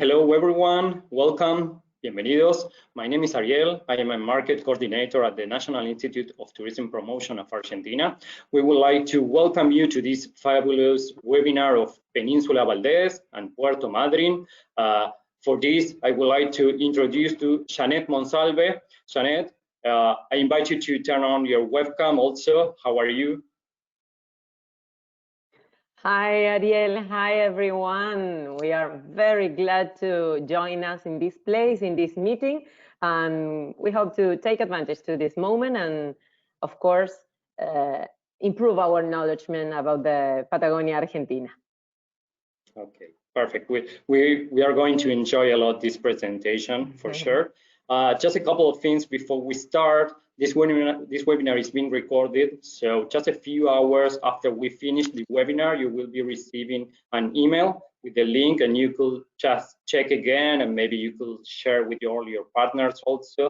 Hello everyone, welcome, bienvenidos. My name is Ariel. I am a market coordinator at the National Institute of Tourism Promotion of Argentina. We would like to welcome you to this fabulous webinar of Península Valdés and Puerto Madryn. For this, I would like to introduce to Janet Monsalve. Janet, I invite you to turn on your webcam also. How are you? Hi, Ariel. Hi, everyone. We are very glad to join us in this place, in this meeting. And we hope to take advantage to this moment and, of course, improve our knowledge about the Patagonia, Argentina. Okay, perfect. We are going to enjoy a lot this presentation for sure. Just a couple of things before we start. This webinar is being recorded, so just a few hours after we finish the webinar, you will be receiving an email with the link, and you could just check again, and maybe you could share with all your partners also.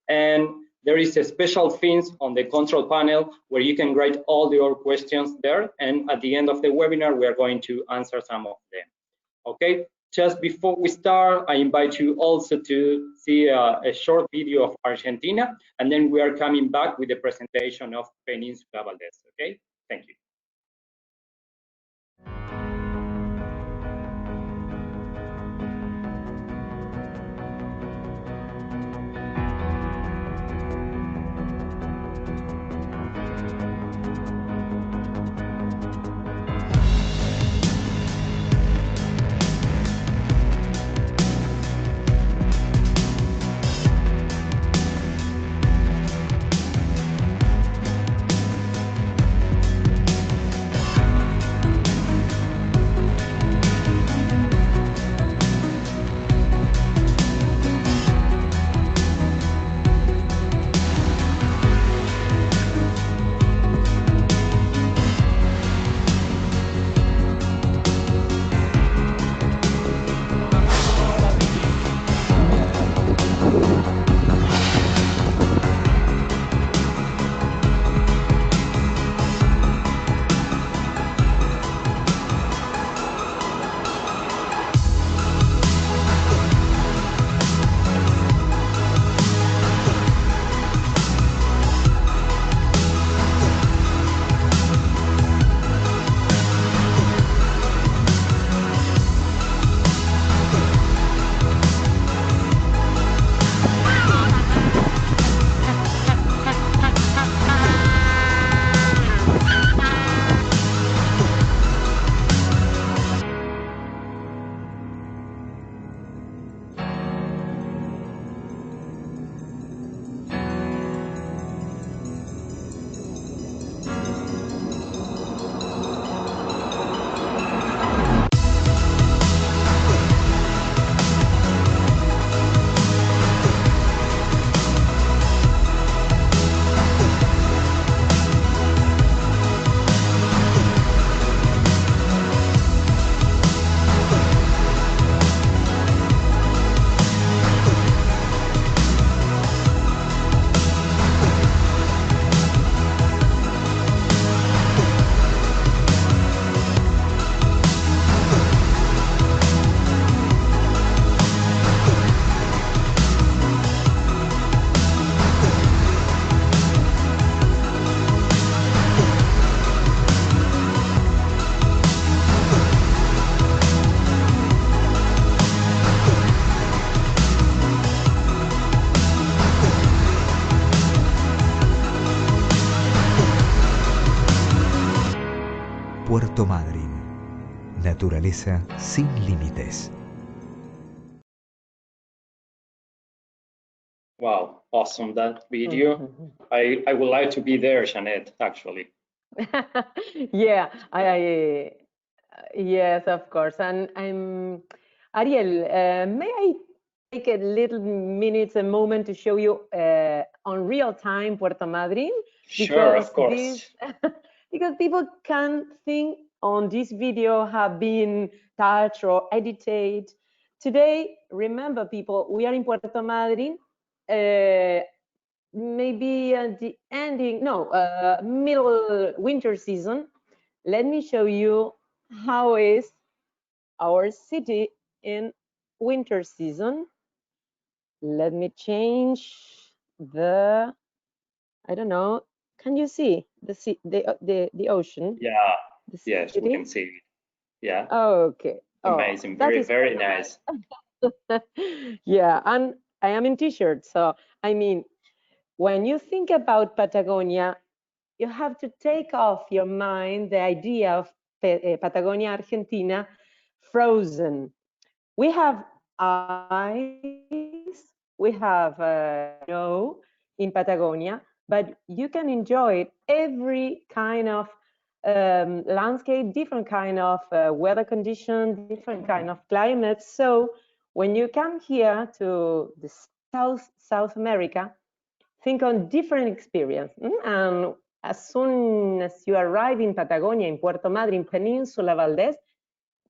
And there is a special things on the control panel where you can write all your questions there, and at the end of the webinar, we are going to answer some of them. Okay. Just before we start, I invite you also to see a short video of Argentina, and then we are coming back with the presentation of Península Valdés. Okay, thank you. Puerto Madryn, naturaleza sin límites. Wow, awesome that video. I would like to be there, Janet, actually. Yeah, yes, of course. And Ariel, may I take a little minute, a moment to show you on real time Puerto Madryn? Sure, of course. Because people can think on this video have been touched or edited. Today, remember people, we are in Puerto Madryn, maybe at the ending, middle winter season. Let me show you how is our city in winter season. Let me change the, I don't know, can you see the sea, the ocean? Yeah, the yes, we city? can see it. Yeah, Okay. amazing, That very, is very nice. yeah, and I am in t-shirt, so I mean, when you think about Patagonia, you have to take off your mind the idea of Patagonia, Argentina, frozen. We have ice, we have snow in Patagonia, but you can enjoy every kind of landscape, different kind of weather conditions, different kind of climates. So when you come here to the South America, think on different experience. And as soon as you arrive in Patagonia, in Puerto Madryn, Peninsula, Valdés,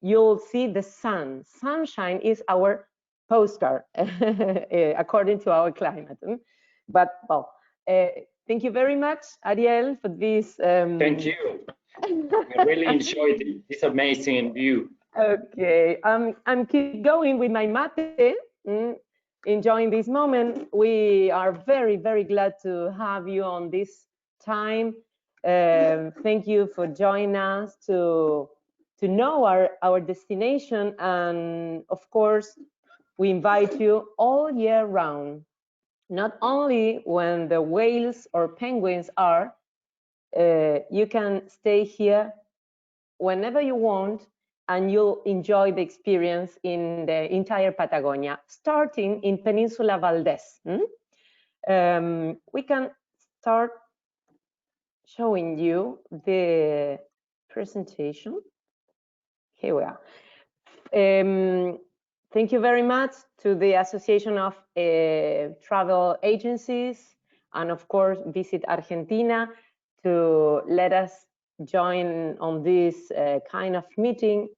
you'll see the sun. Sunshine is our postcard, according to our climate. But, well, thank you very much, Ariel, for this. Thank you. We really enjoyed this amazing view. Okay, I'm keep going with my mate, enjoying this moment. We are very, very glad to have you on this time. Thank you for joining us to know our destination, and of course, we invite you all year round, not only when the whales or penguins are. You can stay here whenever you want, and you'll enjoy the experience in the entire Patagonia, starting in Peninsula Valdés. We can start showing you the presentation. Here we are. Thank you very much to the Association of Travel Agencies, and of course, Visit Argentina, to let us join on this kind of meeting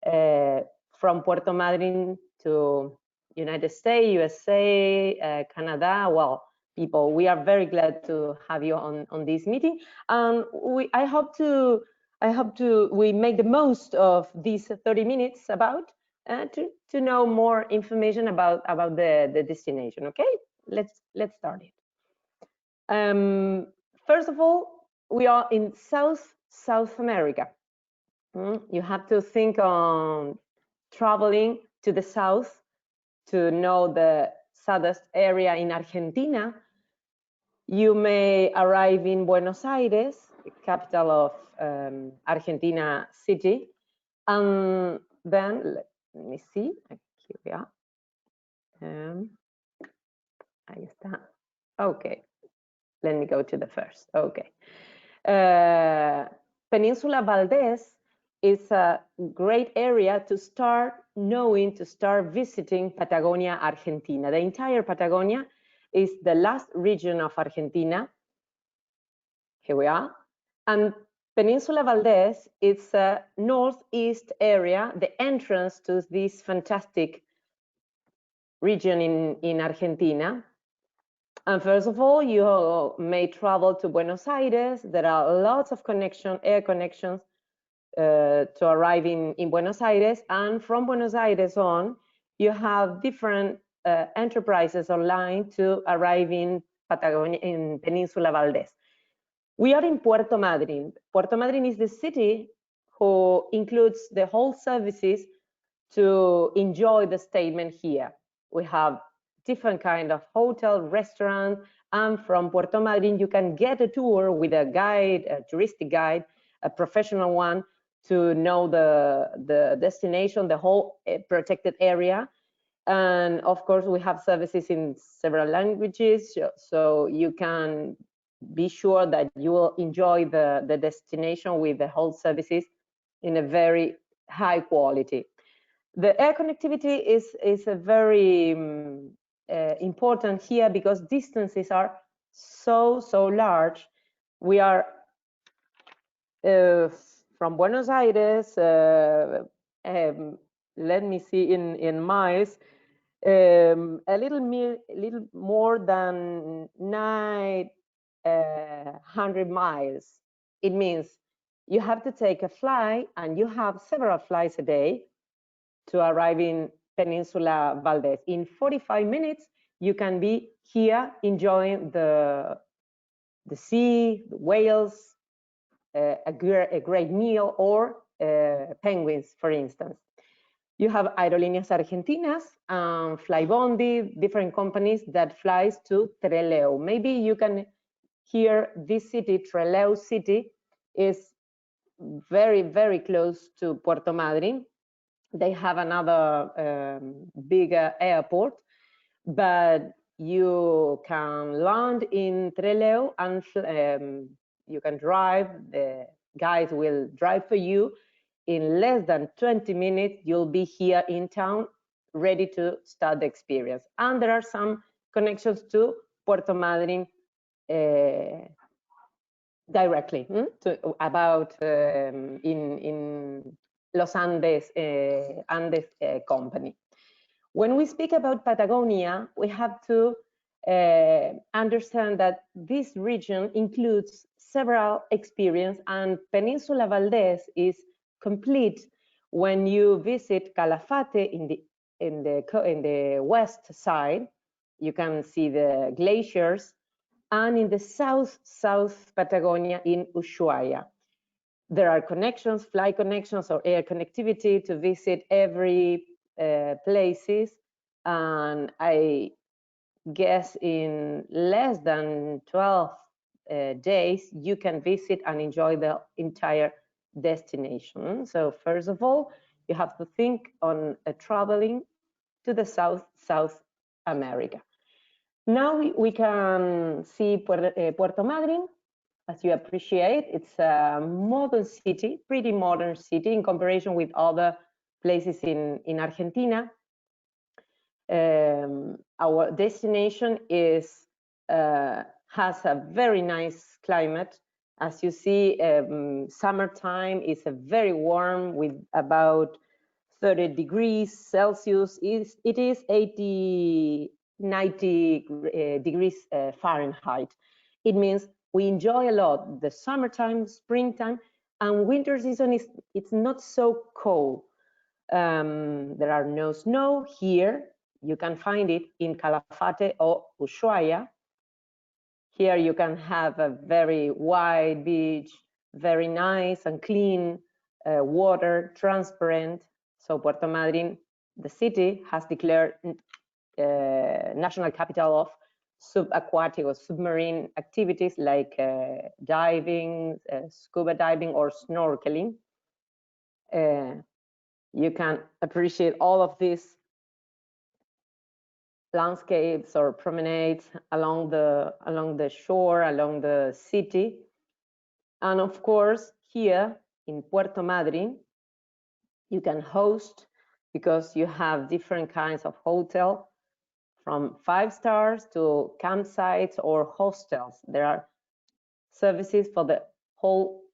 from Puerto Madryn to United States, USA, Canada. Well, people, we are very glad to have you on this meeting, and I hope we make the most of these 30 minutes about to know more information about the destination. Okay, let's start it. First of all, we are in South America. You have to think on traveling to the south to know the southern area in Argentina. You may arrive in Buenos Aires, the capital of Argentina city, and then let me see. Here we are. Ahí está. Okay, let me go to the first. Okay. Peninsula Valdés is a great area to start knowing, to start visiting Patagonia, Argentina. The entire Patagonia is the last region of Argentina. Here we are. And Peninsula Valdés is a northeast area, the entrance to this fantastic region in Argentina. And first of all, you may travel to Buenos Aires. There are lots of air connections to arrive in Buenos Aires. And from Buenos Aires on, you have different enterprises online to arrive in Patagonia, in Peninsula Valdés. We are in Puerto Madryn. Puerto Madryn is the city who includes the whole services to enjoy the statement here. We have different kind of hotel, restaurant, and from Puerto Madryn you can get a tour with a guide, a touristic guide, a professional one, to know the destination, the whole protected area. And of course we have services in several languages, so you can be sure that you will enjoy the destination with the whole services in a very high quality. The air connectivity is a very important here because distances are so large. We are from Buenos Aires, let me see in miles, a little more than 900 miles. It means you have to take a flight, and you have several flights a day to arrive in Peninsula Valdés. In 45 minutes, you can be here enjoying the sea, the whales, a great meal, or penguins, for instance. You have Aerolíneas Argentinas, Flybondi, different companies that flies to Trelew. Maybe you can hear this city, Trelew City, is very, very close to Puerto Madryn. They have another bigger airport, but you can land in Trelew and you can drive. The guys will drive for you. In less than 20 minutes, you'll be here in town, ready to start the experience. And there are some connections to Puerto Madryn directly, about in Los Andes, company. When we speak about Patagonia, we have to understand that this region includes several experiences, and Peninsula Valdés is complete when you visit Calafate in the west side. You can see the glaciers, and in the south Patagonia in Ushuaia. There are connections, flight connections or air connectivity to visit every places, and I guess in less than 12 days you can visit and enjoy the entire destination. So first of all, you have to think on traveling to the South America. Now we can see Puerto Madryn. As you appreciate, it's a modern city, pretty modern city in comparison with other places in Argentina. Our destination has a very nice climate. As you see, summertime is a very warm with about 30 degrees Celsius. It is 90 degrees Fahrenheit. It means we enjoy a lot the summertime, springtime, and winter season it's not so cold. There are no snow here. You can find it in Calafate or Ushuaia. Here you can have a very wide beach, very nice and clean water, transparent. So Puerto Madryn, the city, has declared national capital of subaquatic or submarine activities like diving, scuba diving, or snorkeling. You can appreciate all of these landscapes or promenades along the shore, along the city. And of course, here in Puerto Madryn, you can host, because you have different kinds of hotel, from 5 stars to campsites or hostels. There are services for the whole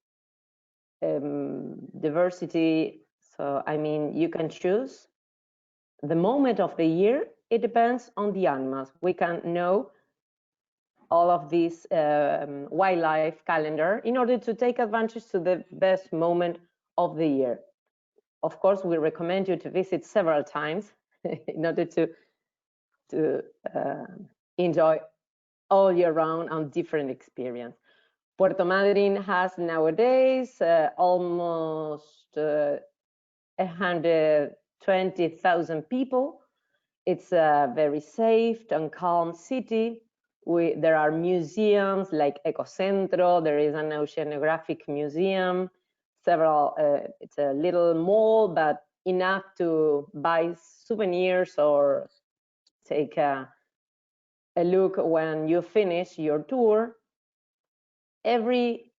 diversity. So, I mean, you can choose the moment of the year. It depends on the animals. We can know all of this wildlife calendar in order to take advantage to the best moment of the year. Of course, we recommend you to visit several times in order to enjoy all year round and different experience. Puerto Madryn has nowadays almost 120,000 people. It's a very safe and calm city. There are museums like Ecocentro. There is an oceanographic museum. Several. It's a little mall, but enough to buy souvenirs or take a look when you finish your tour. Every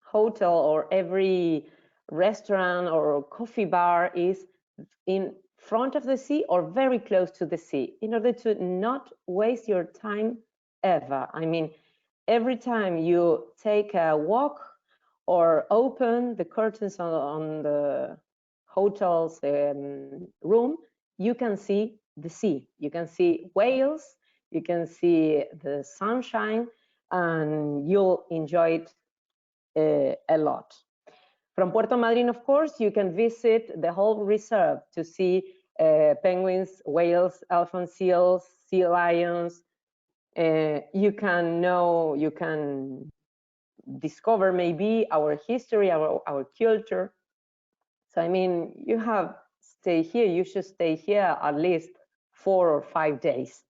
hotel or every restaurant or coffee bar is in front of the sea or very close to the sea, in order to not waste your time ever. I mean, every time you take a walk or open the curtains on the hotel's room, you can see the sea. You can see whales, you can see the sunshine, and you'll enjoy it a lot. From Puerto Madryn, of course, you can visit the whole reserve to see penguins, whales, elephant seals, sea lions. You can discover maybe our history, our culture. So I mean, you should stay here at least 4 or 5 days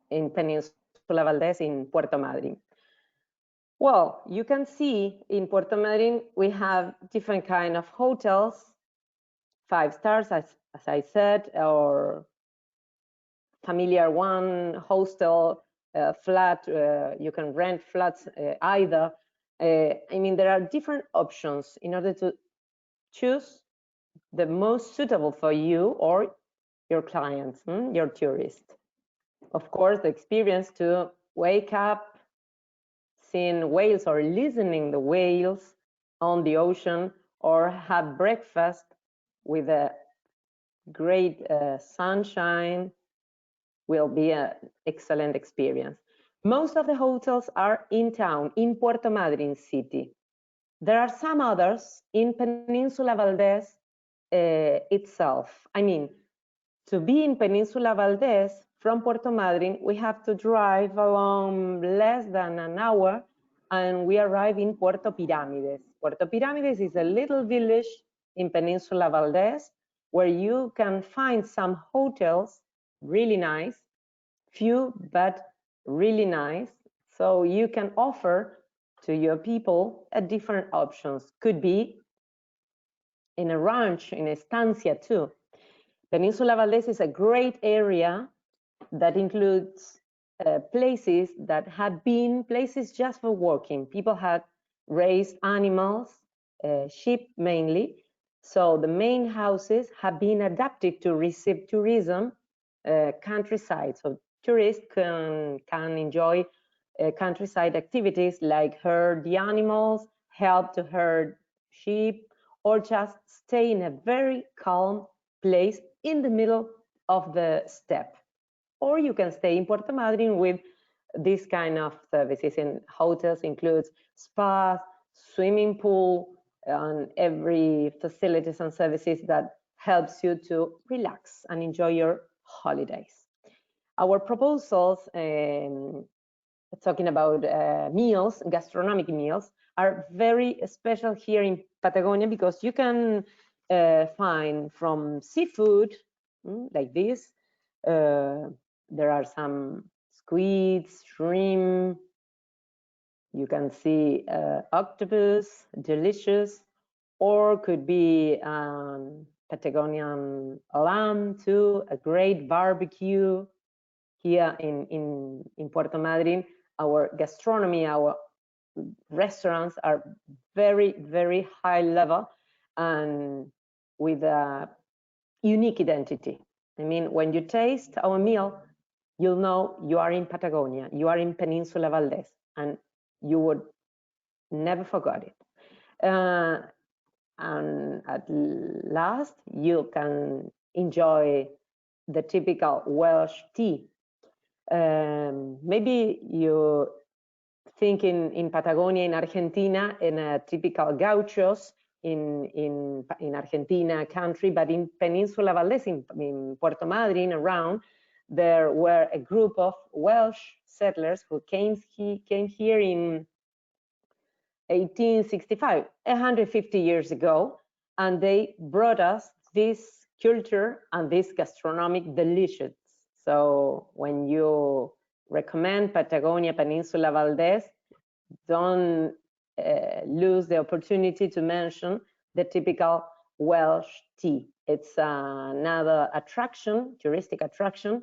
in Peninsula Valdés in Puerto Madryn. Well, you can see in Puerto Madryn, we have different kind of hotels, 5 stars, as I said, or familiar one, hostel, flat, you can rent flats either. I mean, there are different options in order to choose the most suitable for you or your clients, your tourist. Of course, the experience to wake up, seeing whales or listening the whales on the ocean, or have breakfast with a great sunshine will be an excellent experience. Most of the hotels are in town, in Puerto Madryn city. There are some others in Peninsula Valdés itself. I mean, to be in Peninsula Valdés from Puerto Madryn, we have to drive along less than an hour, and we arrive in Puerto Pirámides. Puerto Pirámides is a little village in Peninsula Valdés where you can find some hotels, really nice, few but really nice. So you can offer to your people a different options. Could be in a ranch, in a estancia too. Peninsula Valdés is a great area that includes places that had been places just for walking. People had raised animals, sheep mainly. So the main houses have been adapted to receive tourism countryside. So tourists can enjoy countryside activities like herd the animals, help to herd sheep, or just stay in a very calm place in the middle of the steppe. Or you can stay in Puerto Madryn with this kind of services. And hotels includes spas, swimming pool, and every facilities and services that helps you to relax and enjoy your holidays. Our proposals, talking about meals, gastronomic meals, are very special here in Patagonia because you can find from seafood like this. There are some squids, shrimp. You can see octopus, delicious, or could be Patagonian lamb too, a great barbecue. Here in Puerto Madryn, our gastronomy, our restaurants are very, very high level and with a unique identity. I mean, when you taste our meal, you'll know you are in Patagonia, you are in Peninsula Valdés, and you would never forget it. And at last, you can enjoy the typical Welsh tea. Maybe you think in Patagonia, in Argentina, in a typical gauchos in Argentina country, but in Peninsula Valdés, in Puerto Madryn around, there were a group of Welsh settlers who came here in 1865, 150 years ago, and they brought us this culture and this gastronomic delicious. So when you recommend Patagonia, Peninsula Valdés, don't lose the opportunity to mention the typical Welsh tea. It's another attraction, touristic attraction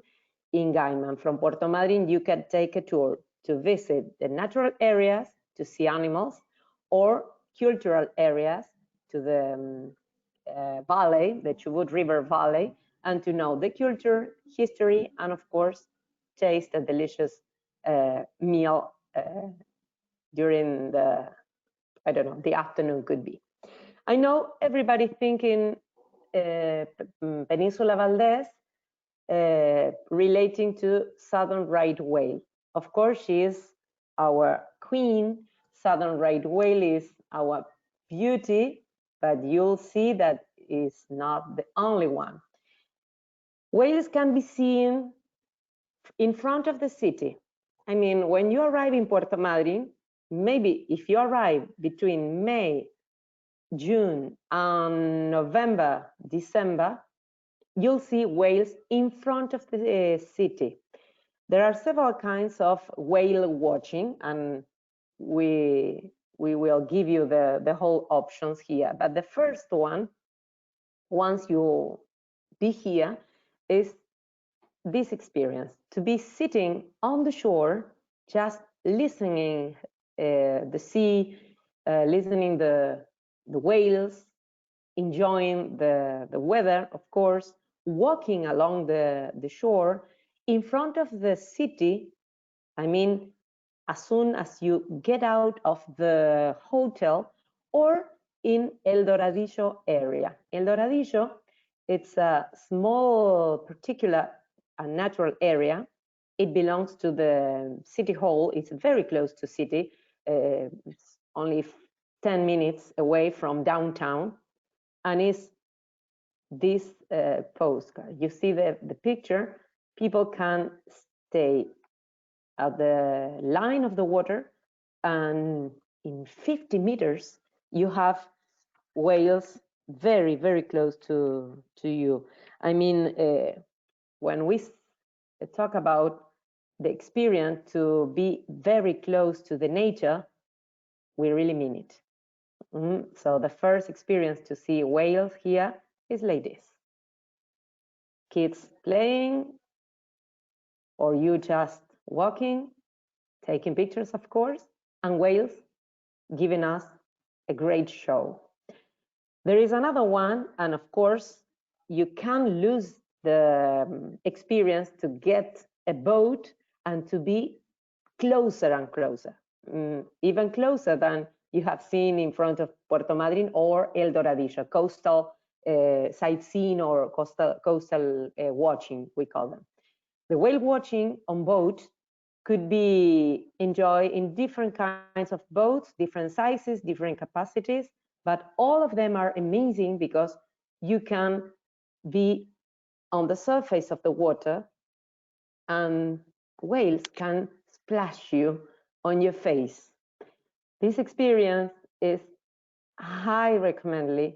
in Gaiman. From Puerto Madryn, you can take a tour to visit the natural areas, to see animals, or cultural areas, to the valley, the Chubut River Valley, and to know the culture, history, and of course, taste a delicious meal during the, I don't know, the afternoon could be. I know everybody thinking Peninsula Valdés relating to southern right whale. Of course, she is our queen. Southern right whale is our beauty, but you'll see that is not the only one. Whales can be seen in front of the city. I mean, when you arrive in Puerto Madryn, maybe if you arrive between May, June, and November, December, you'll see whales in front of the city. There are several kinds of whale watching, and we will give you the whole options here. But the first one, once you be here, is this experience, to be sitting on the shore, just listening the sea, listening the whales, enjoying the weather, of course, walking along the shore in front of the city. I mean, as soon as you get out of the hotel or in El Doradillo area. El Doradillo, it's a small particular a natural area. It belongs to the city hall. It's very close to city. It's only 10 minutes away from downtown, and it's this postcard. You see the picture. People can stay at the line of the water, and in 50 meters, you have whales very, very close to you. I mean, when we talk about the experience to be very close to the nature, we really mean it. So the first experience to see whales here is like this. Kids playing, or you just walking, taking pictures, of course, and whales giving us a great show. There is another one, and of course, you can lose the experience to get a boat and to be closer and closer, even closer than you have seen in front of Puerto Madryn or El Doradillo, coastal sightseeing or coastal watching, we call them. The whale watching on boat could be enjoyed in different kinds of boats, different sizes, different capacities, but all of them are amazing because you can be on the surface of the water and whales can splash you on your face. This experience is highly recommended,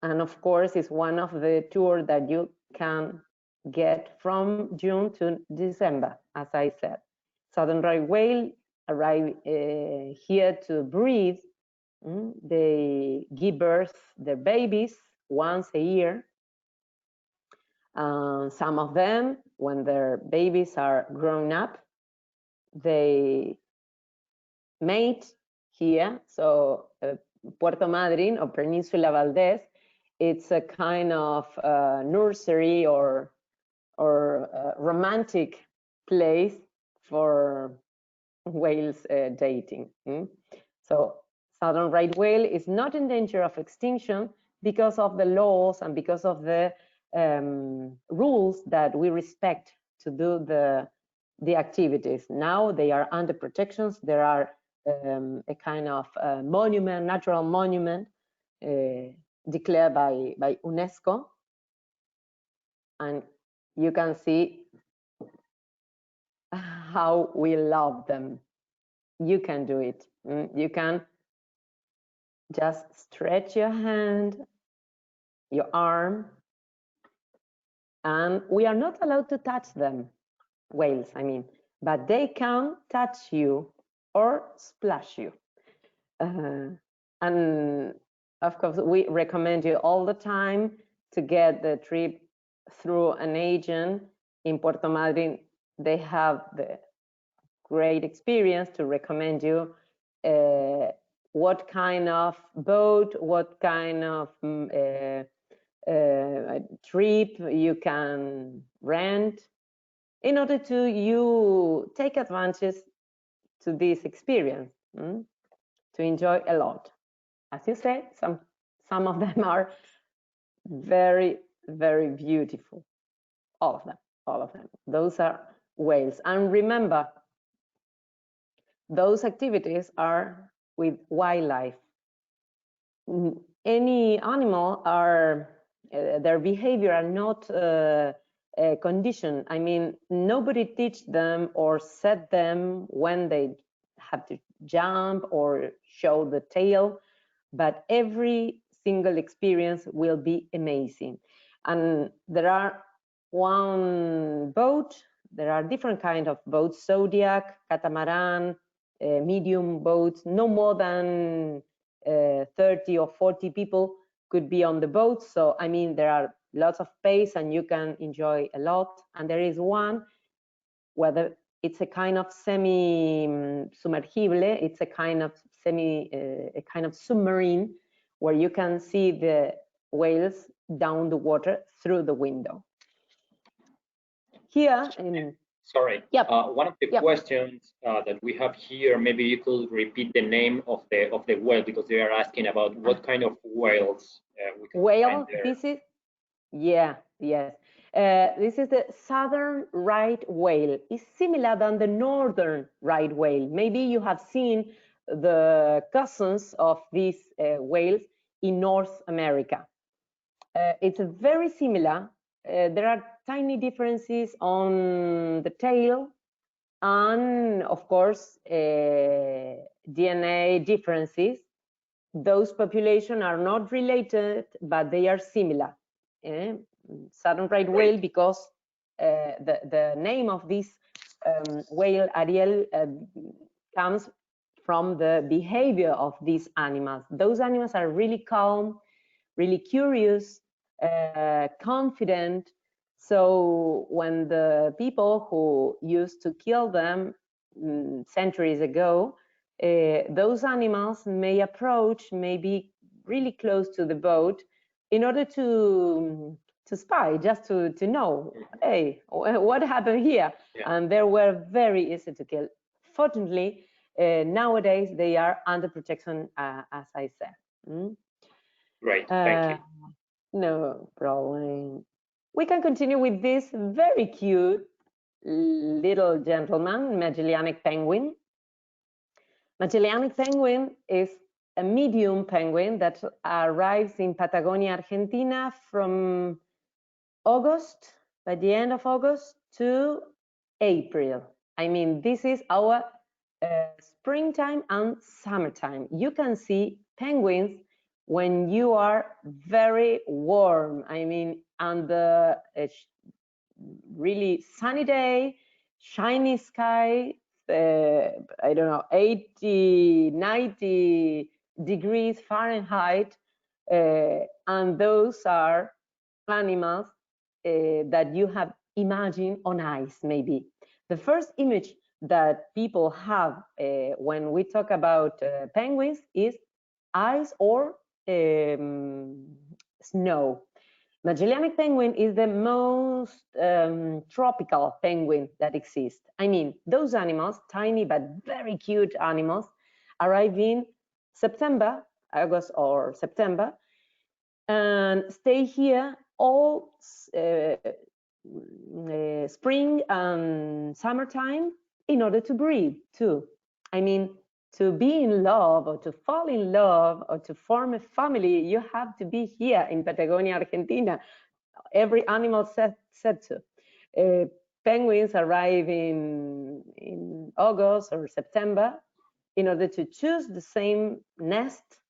and of course is one of the tours that you can get from June to December, as I said. Southern right whale arrive here to breed. They give birth their babies once a year. Some of them, when their babies are grown up, they mate here. So Puerto Madryn or Peninsula Valdés, it's a kind of nursery or romantic place for whales dating. So southern right whale is not in danger of extinction because of the laws and because of the rules that we respect to do the activities. Now they are under protections. There are a kind of monument, natural monument declared by UNESCO, and you can see how we love them. You can do it. You can just stretch your hand, your arm, and we are not allowed to touch them, whales, I mean, but they can touch you or splash you. And of course, we recommend you all the time to get the trip through an agent. In Puerto Madryn, they have the great experience to recommend you what kind of boat, what kind of trip you can rent in order to you take advantage to this experience, to enjoy a lot. As you said, some of them are very, very beautiful. All of them. Those are whales. And remember, those activities are with wildlife. Any animal are, their behavior are not condition. I mean, nobody teach them or set them when they have to jump or show the tail, but every single experience will be amazing. And there are there are different kinds of boats: Zodiac, catamaran, medium boats. No more than 30 or 40 people could be on the boat. So, I mean, there are lots of space and you can enjoy a lot. And there is one where it's a kind of semi-submergible. It's a kind of submarine where you can see the whales down the water through the window. Here, sorry. Yep. One of the questions that we have here, maybe you could repeat the name of the whale, because they are asking about what kind of whales we can find there. This is, yes. This is the southern right whale. It's similar than the northern right whale. Maybe you have seen the cousins of these whales in North America. It's very similar. There are tiny differences on the tail and, of course, DNA differences. Those populations are not related, but they are similar. Southern right whale, because the name of this whale, Ariel, comes from the behavior of these animals. Those animals are really calm, really curious, confident. So when the people who used to kill them centuries ago, those animals may approach, maybe really close to the boat, in order to spy, just to know, hey, what happened here? Yeah. And they were very easy to kill. Fortunately, nowadays they are under protection, as I said. Great, thank you. No problem. We can continue with this very cute little gentleman, Magellanic penguin. Magellanic penguin is a medium penguin that arrives in Patagonia, Argentina from August, by the end of August, to April. I mean, this is our springtime and summertime. You can see penguins when you are very warm. I mean, on the really sunny day, shiny sky, I don't know, 80, 90 degrees Fahrenheit, and those are animals that you have imagined on ice, maybe. The first image that people have when we talk about penguins is ice or snow. Magellanic penguin is the most tropical penguin that exists. I mean, those animals, tiny but very cute animals, arrive in September, August or September, and stay here all spring and summertime in order to breed too. I mean, to be in love or to fall in love or to form a family, you have to be here in Patagonia, Argentina. Every animal said so. Penguins arrive in August or September in order to choose the same nest.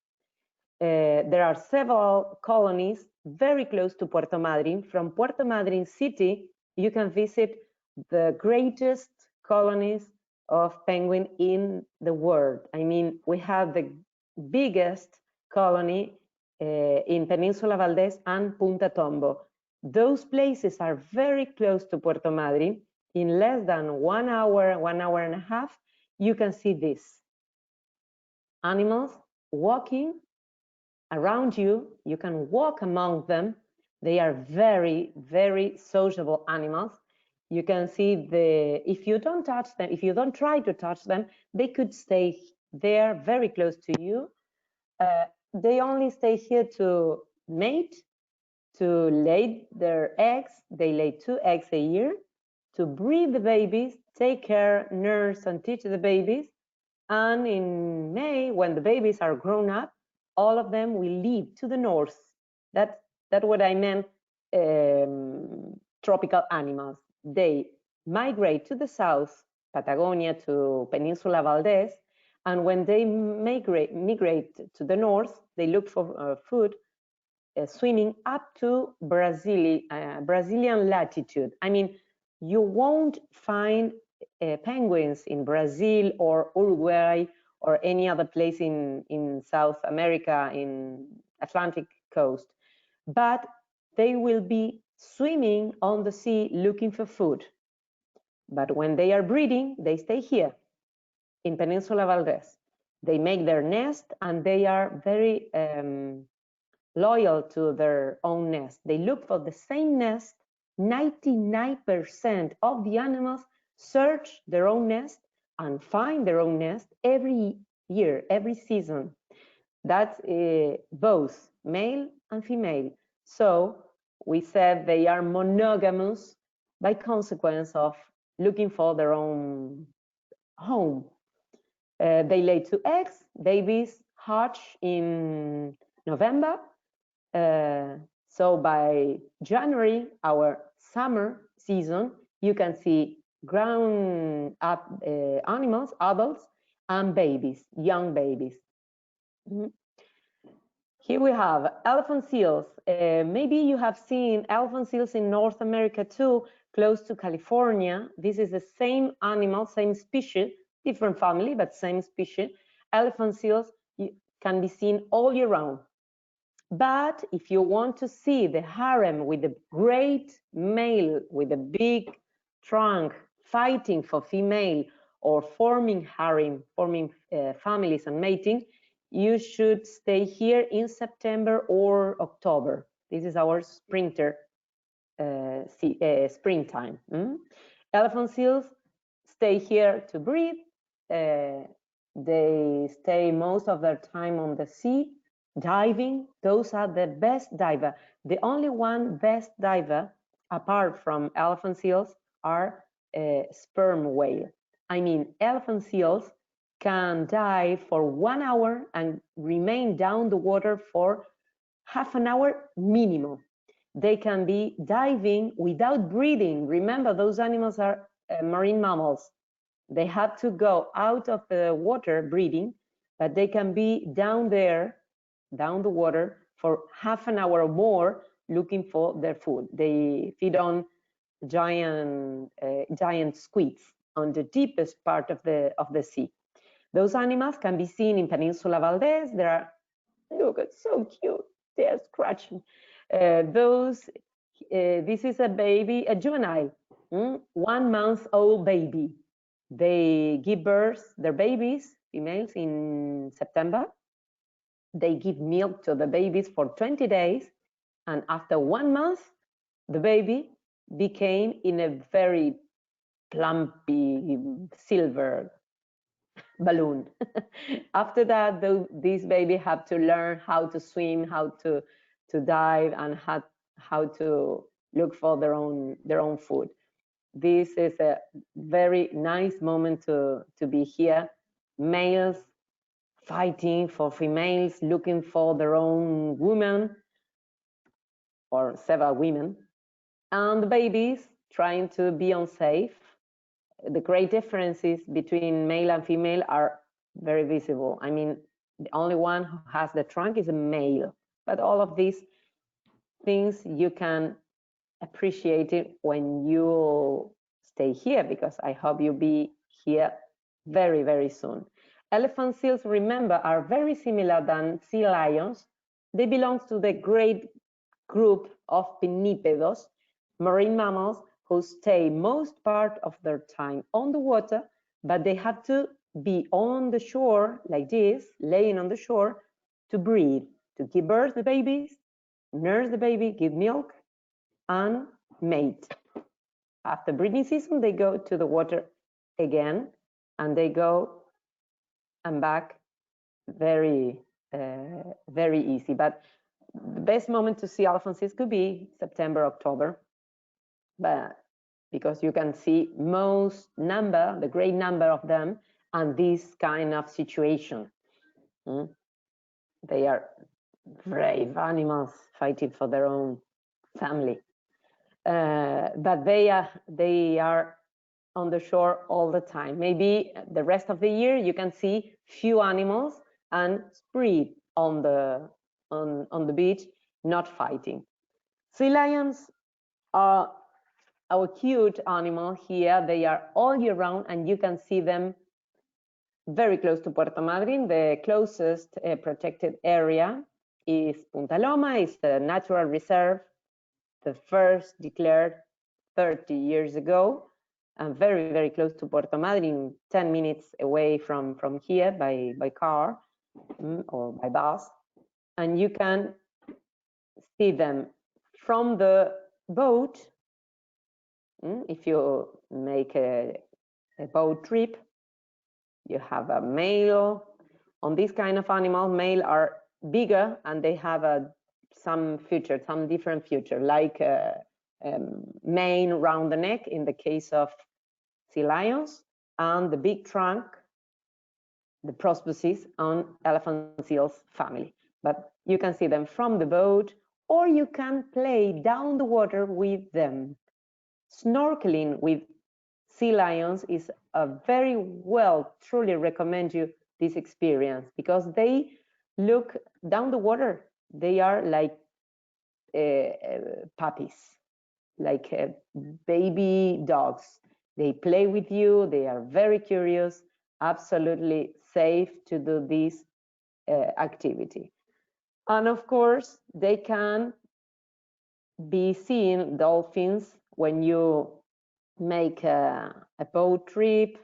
There are several colonies very close to Puerto Madryn. From Puerto Madryn city, you can visit the greatest colonies of penguin in the world. I mean, we have the biggest colony in Peninsula Valdés and Punta Tombo. Those places are very close to Puerto Madryn. In less than 1 hour, 1 hour and a half, you can see this. Animals walking around you. You can walk among them. They are very, very sociable animals. You can see if you don't touch them, if you don't try to touch them, they could stay there very close to you. They only stay here to mate, to lay their eggs. They lay 2 eggs a year, to breed the babies, take care, nurse, and teach the babies. And in May, when the babies are grown up, all of them will leave to the north. That's what I meant, tropical animals. They migrate to the south, Patagonia to Peninsula Valdés, and when they migrate to the north, they look for food swimming up to Brazilian latitude. I mean, you won't find penguins in Brazil or Uruguay or any other place in South America, in Atlantic coast, but they will be swimming on the sea looking for food. But when they are breeding, they stay here in Peninsula Valdés. They make their nest and they are very loyal to their own nest. They look for the same nest. 99% of the animals search their own nest and find their own nest every year, every season. That's both male and female. So we said they are monogamous by consequence of looking for their own home. They lay 2 eggs. Babies hatch in November. So by January, our summer season, you can see grown up animals, adults, and babies, young babies. Mm-hmm. Here we have elephant seals. Maybe you have seen elephant seals in North America too, close to California. This is the same animal, same species, different family, but same species. Elephant seals can be seen all year round. But if you want to see the harem with the great male with a big trunk fighting for female or forming harem, forming families and mating, you should stay here in September or October. This is our springtime. Elephant seals stay here to breed. They stay most of their time on the sea, diving. Those are the best diver. The only one best diver, apart from elephant seals, are sperm whale. I mean, elephant seals can dive for 1 hour and remain down the water for half an hour minimum. They can be diving without breathing. Remember, those animals are marine mammals. They have to go out of the water breathing, but they can be down there, down the water, for half an hour or more looking for their food. They feed on giant squids on the deepest part of the sea. Those animals can be seen in Peninsula Valdés. They are, look, it's so cute. They are scratching. This is a baby, a juvenile, 1 month old baby. They give birth, their babies, females, in September. They give milk to the babies for 20 days. And after 1 month, the baby became in a very plumpy silver balloon. After that, these babies have to learn how to swim, how to dive, and how to look for their own food. This is a very nice moment to be here. Males fighting for females, looking for their own woman or several women, and the babies trying to be unsafe. The great differences between male and female are very visible. I mean, the only one who has the trunk is a male, but all of these things you can appreciate it when you stay here, because I hope you'll be here very, very soon. Elephant seals, remember, are very similar than sea lions. They belong to the great group of pinnipedos, marine mammals who stay most part of their time on the water, but they have to be on the shore like this, laying on the shore, to breed, to give birth to the babies, nurse the baby, give milk, and mate. After breeding season, they go to the water again, and they go and back very, very easy. But the best moment to see elephant seals could be September, October, but because you can see the great number of them, and this kind of situation. They are brave animals fighting for their own family. but they are on the shore all the time. Maybe the rest of the year you can see few animals and spread on the beach, not fighting. Sea lions are our cute animal here. They are all year round, and you can see them very close to Puerto Madryn. The closest protected area is Punta Loma. It's the natural reserve, the first declared 30 years ago, and very, very close to Puerto Madryn, 10 minutes away from here by car or by bus. And you can see them from the boat. If you make a boat trip, you have a male. On this kind of animal, male are bigger and they have some features, some different feature, like mane round the neck in the case of sea lions, and the big trunk, the proboscis on elephant seals family. But you can see them from the boat, or you can play down the water with them. Snorkeling with sea lions is a very well, truly recommend you this experience, because they look down the water. They are like puppies, like baby dogs. They play with you. They are very curious, absolutely safe to do this activity. And of course, they can be seen, dolphins, when you make a boat trip,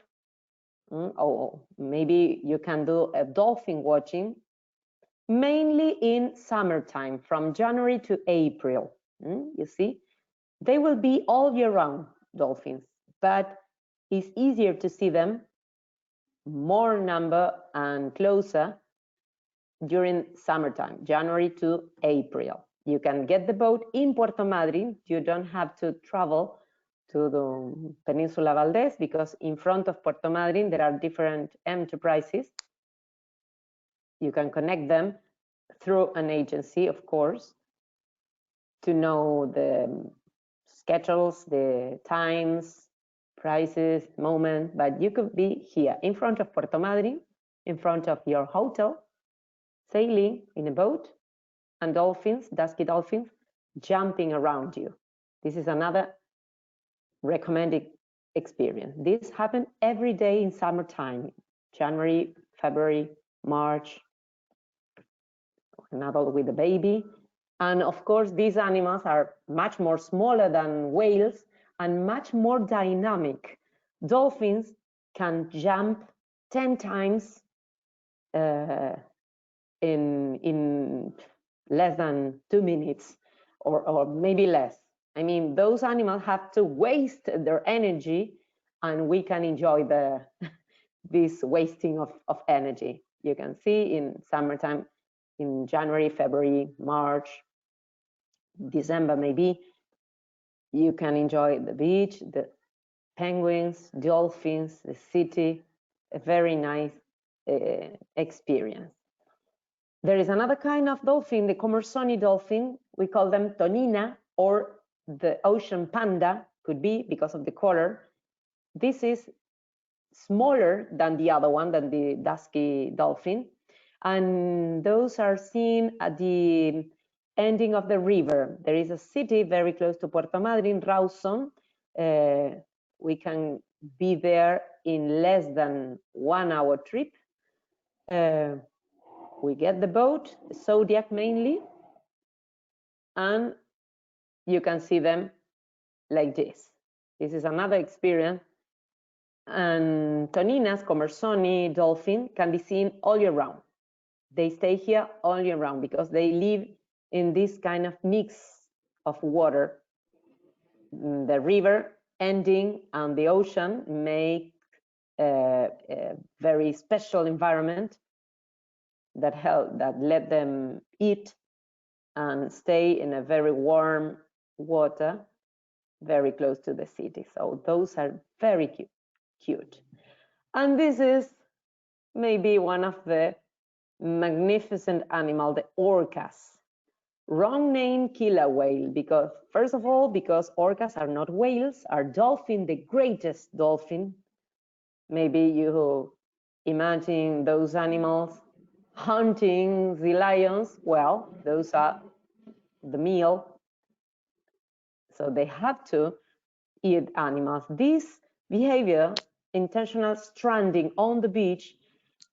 or maybe you can do a dolphin watching, mainly in summertime, from January to April. You see, they will be all year round, dolphins, but it's easier to see them, more number and closer, during summertime, January to April. You can get the boat in Puerto Madryn. You don't have to travel to the Peninsula Valdés, because in front of Puerto Madryn there are different enterprises. You can connect them through an agency, of course, to know the schedules, the times, prices, moment, but you could be here in front of Puerto Madryn, in front of your hotel, sailing in a boat, and dolphins, dusky dolphins, jumping around you. This is another recommended experience. This happens every day in summertime, January, February, March, an adult with a baby. And of course, these animals are much more smaller than whales and much more dynamic. Dolphins can jump 10 times in less than 2 minutes, or maybe less. I mean, those animals have to waste their energy, and we can enjoy this wasting of energy. You can see in summertime, in January, February, March, December maybe, you can enjoy the beach, the penguins, dolphins, the city, a very nice experience. There is another kind of dolphin, the Commersoni dolphin. We call them tonina, or the ocean panda, could be because of the color. This is smaller than the other one, than the dusky dolphin. And those are seen at the ending of the river. There is a city very close to Puerto Madryn, Rawson. We can be there in less than 1 hour trip. We get the boat, the Zodiac mainly, and you can see them like this. This is another experience. And toninas, Commersoni dolphin, can be seen all year round. They stay here all year round because they live in this kind of mix of water. The river ending and the ocean make a very special environment that let them eat and stay in a very warm water, very close to the city. So those are very cute. And this is maybe one of the magnificent animal, the orcas. Wrong name, killer whale, because first of all, because orcas are not whales, are dolphin, the greatest dolphin. Maybe you imagine those animals hunting the lions. Well, those are the meal. So they have to eat animals. This behavior, intentional stranding on the beach,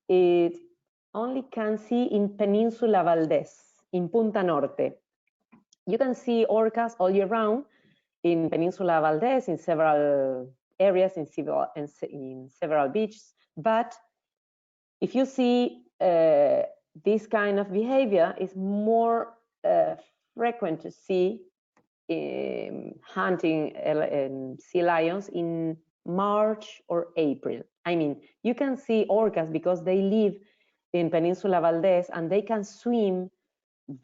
it only can see in Peninsula Valdés, in Punta Norte. You can see orcas all year round in Peninsula Valdés, in several areas, in several beaches. But if you see this kind of behavior, is more frequent to see hunting sea lions in March or April. I mean, you can see orcas because they live in Peninsula Valdés and they can swim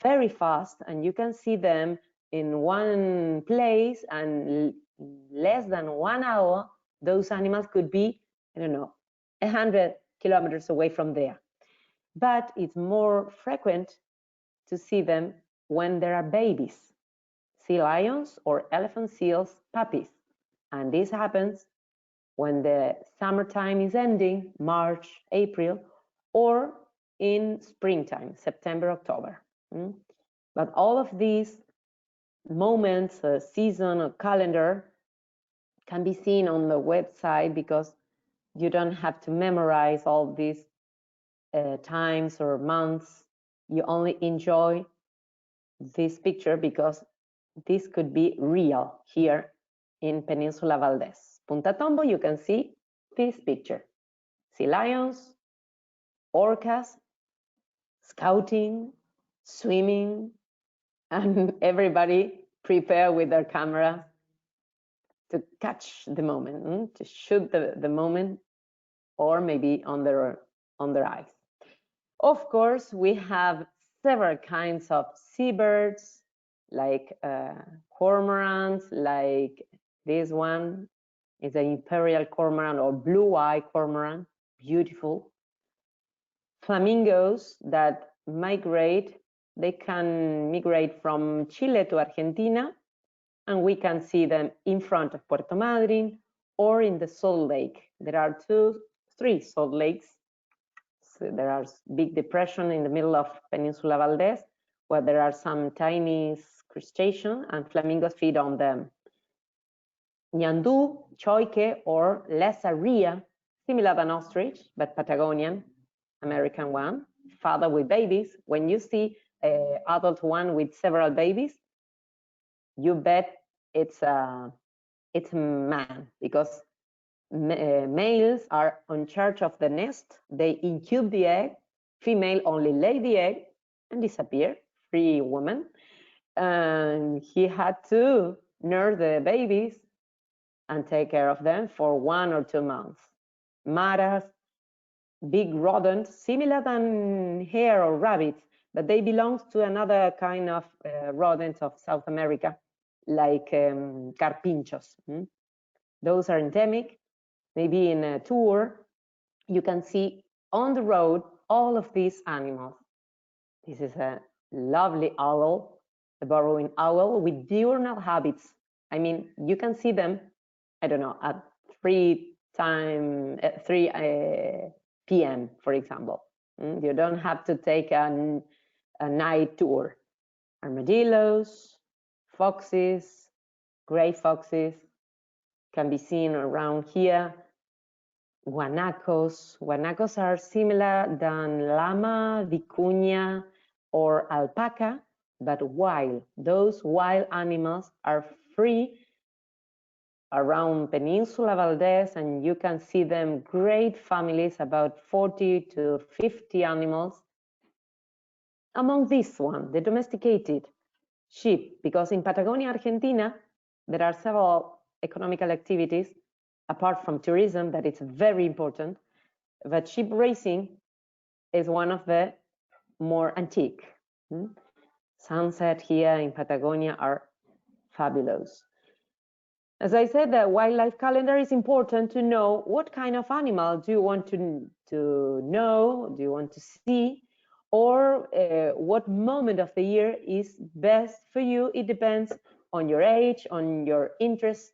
very fast, and you can see them in one place, and less than 1 hour, those animals could be, I don't know, 100 kilometers away from there. But it's more frequent to see them when there are babies, sea lions or elephant seals puppies. And this happens when the summertime is ending, March, April, or in springtime, September, October. But all of these moments, season or calendar, can be seen on the website, because you don't have to memorize all these times or months. You only enjoy this picture because this could be real here in Peninsula Valdés. Punta Tombo, you can see this picture. Sea lions, orcas, scouting, swimming, and everybody prepare with their camera to catch the moment, to shoot the moment, or maybe on their eyes. Of course, we have several kinds of seabirds, like cormorants, like this one is an imperial cormorant or blue-eye cormorant, beautiful. Flamingos that migrate, they can migrate from Chile to Argentina, and we can see them in front of Puerto Madryn or in the Salt Lake. There are 3 salt lakes. So there are big depression in the middle of Peninsula Valdés, where there are some tiny crustaceans, and flamingos feed on them. Ñandú, choike, or lesser rhea, similar than ostrich, but Patagonian, American one, father with babies. When you see an adult one with several babies, you bet it's a man, because males are in charge of the nest. They incubate the egg. Female only lay the egg and disappear, free woman. And he had to nurse the babies and take care of them for 1 or 2 months. Maras, big rodents, similar than hare or rabbits, but they belong to another kind of rodents of South America, like carpinchos. Those are endemic. Maybe in a tour, you can see on the road all of these animals. This is a lovely owl, a burrowing owl with diurnal habits. I mean, you can see them, I don't know, at 3 p.m., for example. You don't have to take a night tour. Armadillos, foxes, gray foxes can be seen around here. Guanacos. Guanacos are similar than llama, vicuña, or alpaca, but wild. Those wild animals are free around Peninsula Valdés, and you can see them, great families, about 40 to 50 animals. Among this one, the domesticated sheep, because in Patagonia, Argentina, there are several economical activities apart from tourism that is very important, but sheep raising is one of the more antique. Sunset here in Patagonia are fabulous. As I said, the wildlife calendar is important to know what kind of animal do you want to know, do you want to see, or what moment of the year is best for you. It depends on your age, on your interest,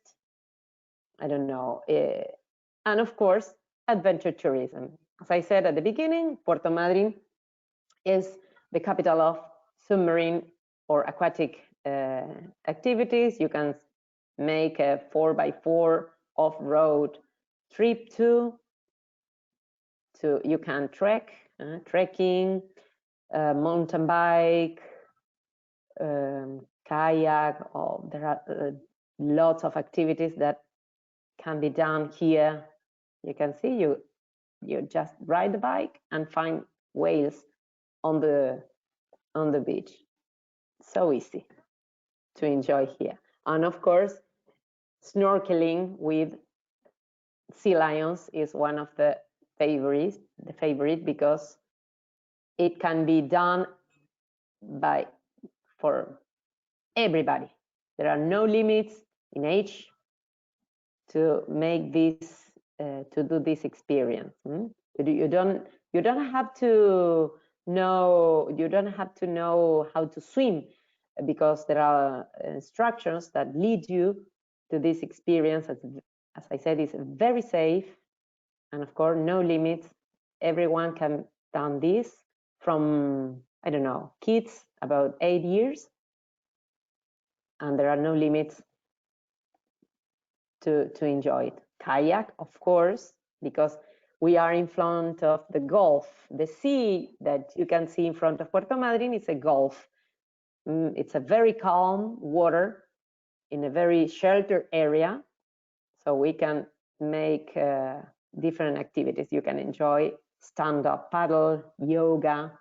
I don't know, and of course, adventure tourism. As I said at the beginning, Puerto Madryn is the capital of submarine or aquatic activities. You can make a 4x4 off-road trip to you can trek, trekking, mountain bike, kayak. Oh, there are lots of activities that can be done here. You can see you just ride the bike and find whales on the beach. So easy to enjoy here. And of course, snorkeling with sea lions is one of the favorite because it can be done for everybody. There are no limits in age to make this to do this experience. You don't have to know how to swim, because there are instructions that lead you to this experience. As I said, it's very safe, and of course, no limits. Everyone can do this, from, I don't know, kids about 8 years, and there are no limits to enjoy it. Kayak, of course, because we are in front of the Gulf. The sea that you can see in front of Puerto Madryn is a Gulf. It's a very calm water in a very sheltered area, so we can make different activities. You can enjoy stand-up paddle, yoga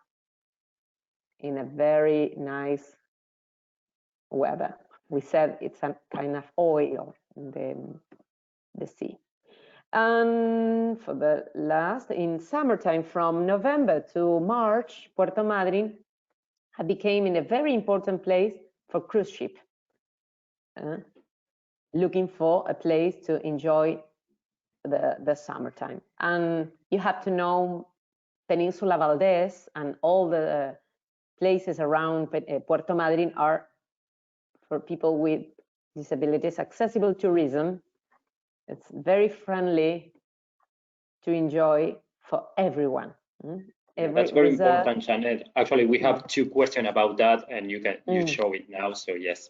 in a very nice weather. We said it's a kind of oil in the sea. And for the last, in summertime, from November to March, Puerto Madryn became a very important place for cruise ship, looking for a place to enjoy the summertime. And you have to know Peninsula Valdés and all the places around Puerto Madryn are for people with disabilities, accessible tourism. It's very friendly to enjoy for everyone. That's very important, Janet. Actually, we have 2 questions about that, and you show it now. So yes,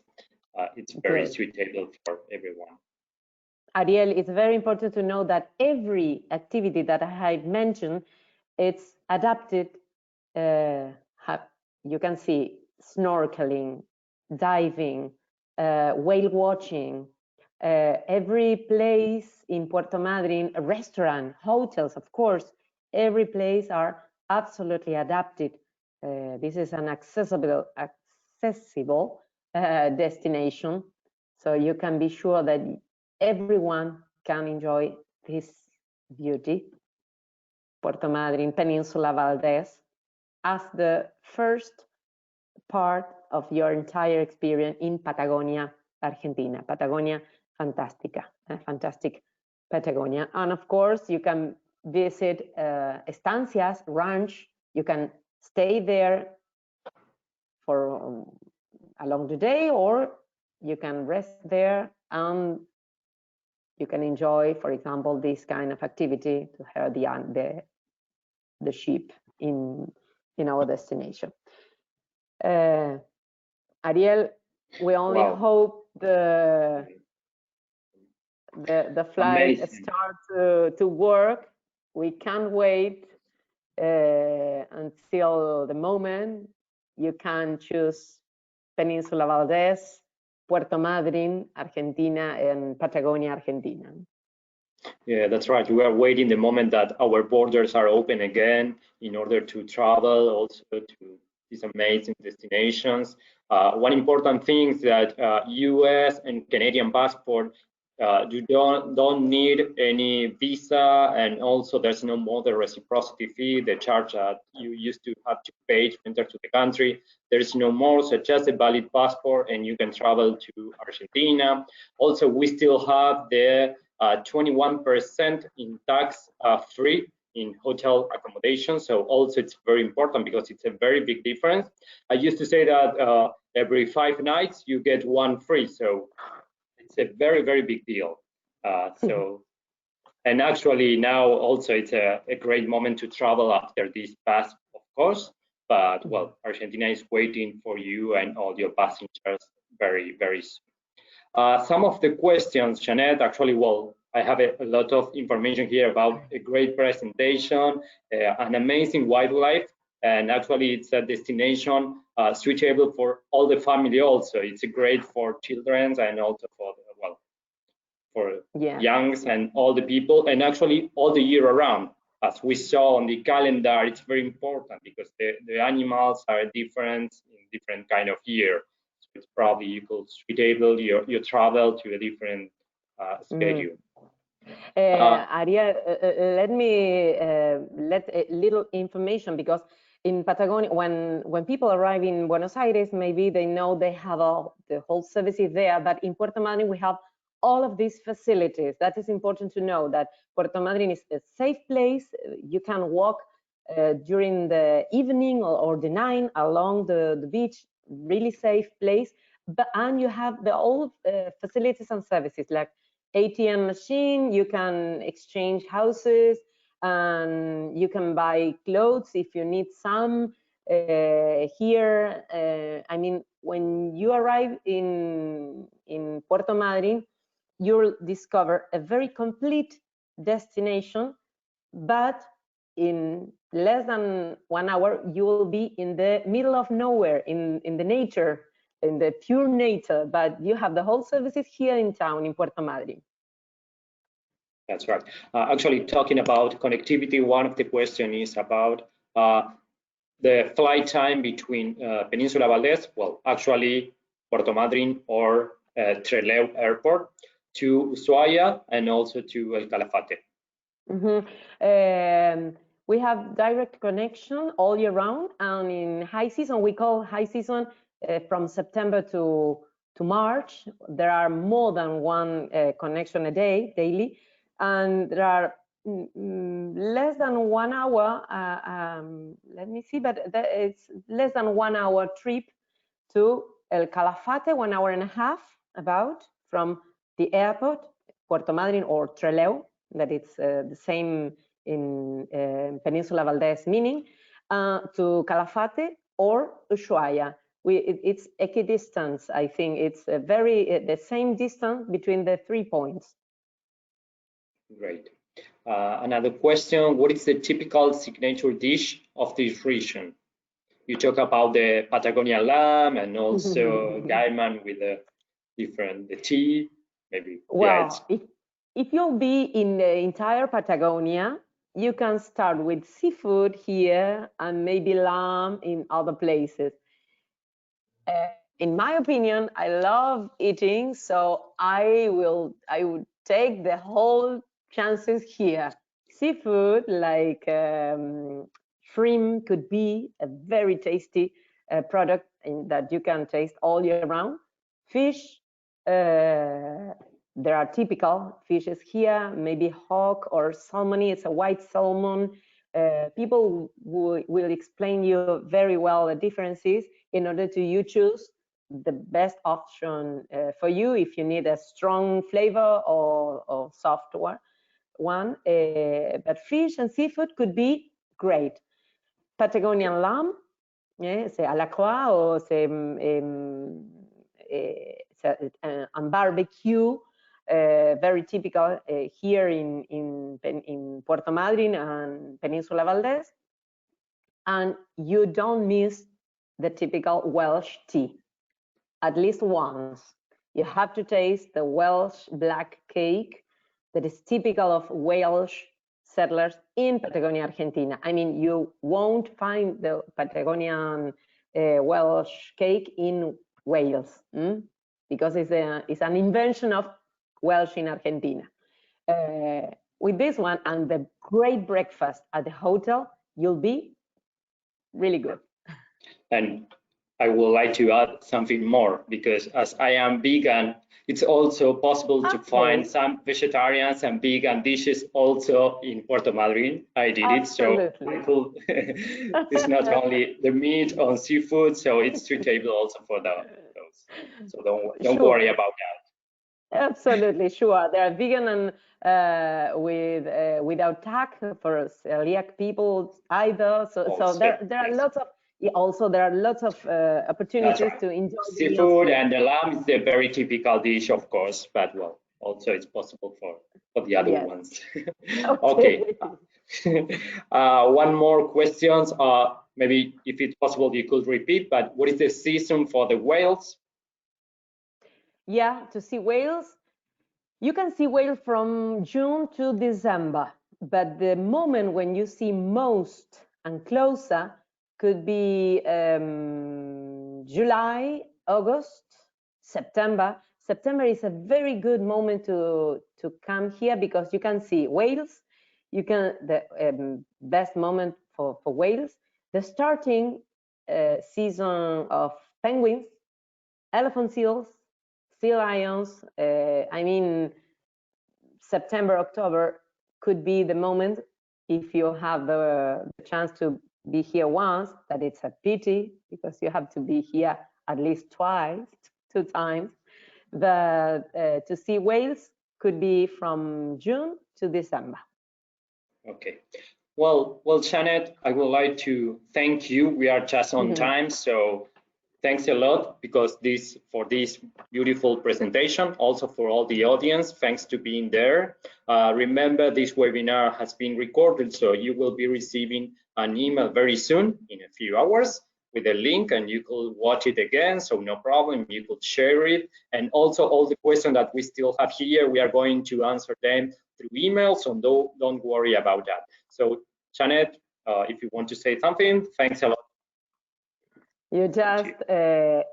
it's very suitable for everyone. Ariel, it's very important to know that every activity that I have mentioned, it's adapted. You can see snorkeling, diving, whale watching. Every place in Puerto Madryn, a restaurant, hotels, of course, every place are absolutely adapted. This is an accessible destination, so you can be sure that everyone can enjoy this beauty. Puerto Madryn, Peninsula Valdés, as the first part of your entire experience in Patagonia, Argentina. Patagonia, fantástica, fantastic Patagonia. And of course, you can visit estancias, ranch. You can stay there for along the day, or you can rest there and you can enjoy, for example, this kind of activity to herd the sheep in our destination. Ariel, we only hope the flight starts to work. We can't wait until the moment you can choose Peninsula Valdés, Puerto Madryn, Argentina, and Patagonia, Argentina. Yeah, that's right. We are waiting the moment that our borders are open again in order to travel also to these amazing destinations. One important thing is that US and Canadian passport you don't need any visa, and also there's no more the reciprocity fee, the charge that you used to have to pay to enter to the country. There's no more, so just a valid passport and you can travel to Argentina. Also, we still have the 21% in tax free in hotel accommodation. So also it's very important because it's a very big difference. I used to say that every 5 nights you get one free. So it's a very, very big deal. And actually now also it's a great moment to travel after this pass, of course. But well, Argentina is waiting for you and all your passengers very, very soon. Some of the questions, Jeanette, actually, well, I have a lot of information here about a great presentation, an amazing wildlife, and actually it's a destination suitable for all the family also. It's great for children and also for, well, for youngs and all the people, and actually all the year around. As we saw on the calendar, it's very important because the animals are different in different kind of year. So it's probably you could suitable your travel to a different schedule. Ariel, let me let a little information, because in Patagonia, when people arrive in Buenos Aires, maybe they know they have the whole services there, but in Puerto Madryn we have all of these facilities. That is important to know, that Puerto Madryn is a safe place. You can walk during the evening or the night along the beach, really safe place. And you have the old facilities and services like ATM machine, you can exchange houses, and you can buy clothes if you need some. Here, I mean, when you arrive in Puerto Madryn, you'll discover a very complete destination, but in less than 1 hour, you will be in the middle of nowhere, in the nature, in the pure nature, but you have the whole services here in town in Puerto Madryn. That's right. Actually, talking about connectivity, one of the questions is about the flight time between Península Valdés, well, actually Puerto Madryn or Trelew Airport, to Ushuaia and also to El Calafate. We have direct connection all year round, and in high season, we call high season from September to March. There are more than one connection a day, daily, and there are less than 1 hour, let me see, but it's less than 1 hour trip to El Calafate, 1 hour and a half about from the airport, Puerto Madryn or Trelew, that it's the same in Península Valdés meaning, to Calafate or Ushuaia. It's equidistance, I think. It's the same distance between the 3 points. Great. Another question, what is the typical signature dish of this region? You talk about the Patagonia lamb and also gaiman with the tea, maybe. Well, if you'll be in the entire Patagonia, you can start with seafood here and maybe lamb in other places. In my opinion, I love eating, so I would take the whole chances here. Seafood like shrimp could be a very tasty product that you can taste all year round. Fish, there are typical fishes here, maybe hawk or salmon. It's a white salmon. People will explain you very well the differences in order to you choose the best option for you if you need a strong flavor or soft one. But fish and seafood could be great. Patagonian lamb, say à la croix or say on barbecue, very typical here in Puerto Madryn and Península Valdés. And you don't miss the typical Welsh tea, at least once. You have to taste the Welsh black cake that is typical of Welsh settlers in Patagonia, Argentina. I mean, you won't find the Patagonian Welsh cake in Wales, because it's an invention of Welsh in Argentina. With this one and the great breakfast at the hotel, you'll be really good. And I would like to add something more, because as I am vegan, it's also possible to find some vegetarians and vegan dishes also in Puerto Madryn. I did it, so I could, it's not only the meat on seafood, so it's treatable also for those. So don't worry about that. Absolutely, sure. They are vegan and without tag for celiac people either. So there are lots of. Also, there are lots of opportunities to enjoy seafood, and the lamb is a very typical dish, of course, but well, also it's possible for the other ones. Okay. One more question. Maybe if it's possible, you could repeat, but what is the season for the whales? Yeah, to see whales, you can see whales from June to December, but the moment when you see most and closer could be July, August, September. September is a very good moment to come here because you can see whales. You can the best moment for whales. The starting season of penguins, elephant seals, sea lions. I mean, September, October could be the moment if you have the chance to be here once, that it's a pity because you have to be here at least two times. To see whales could be from June to December. Okay. Well, Janet, I would like to thank you. We are just on time, so thanks a lot for this beautiful presentation. Also for all the audience, thanks to being there. Remember, this webinar has been recorded, so you will be receiving an email very soon, in a few hours, with a link, and you could watch it again, so no problem, you could share it. And also all the questions that we still have here, we are going to answer them through email, so don't worry about that. So Janet, if you want to say something, thanks a lot. You just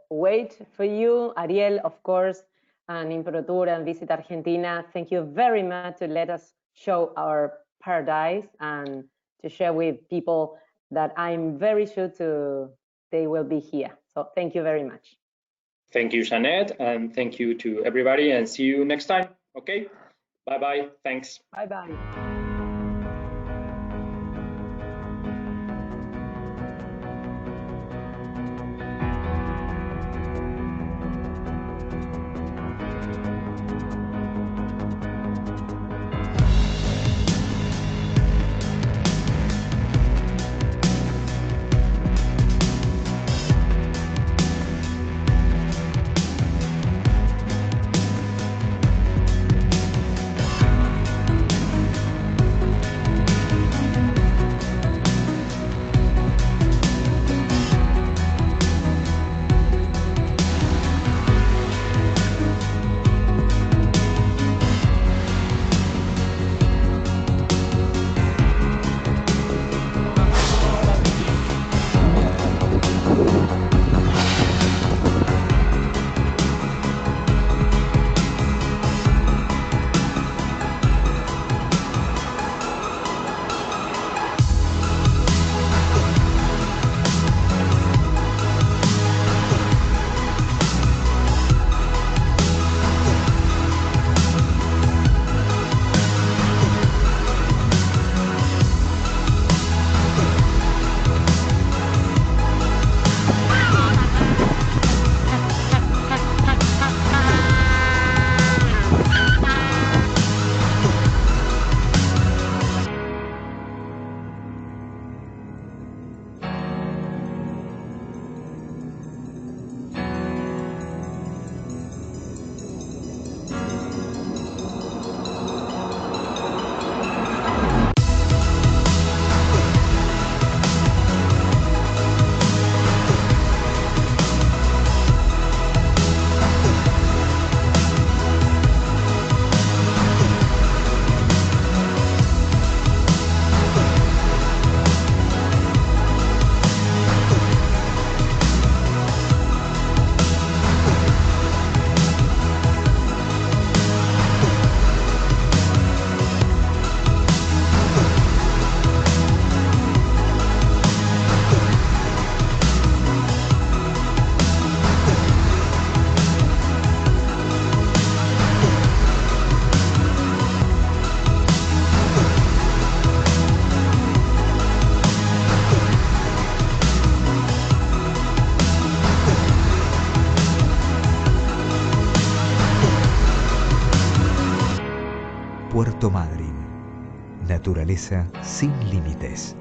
wait for you, Ariel, of course, and Imperatura and Visit Argentina. Thank you very much to let us show our paradise and to share with people that I'm very sure they will be here. So thank you very much. Thank you, Janet, and thank you to everybody, and see you next time. Okay, bye-bye. Thanks. Bye-bye. Puerto Madryn. Naturaleza sin límites.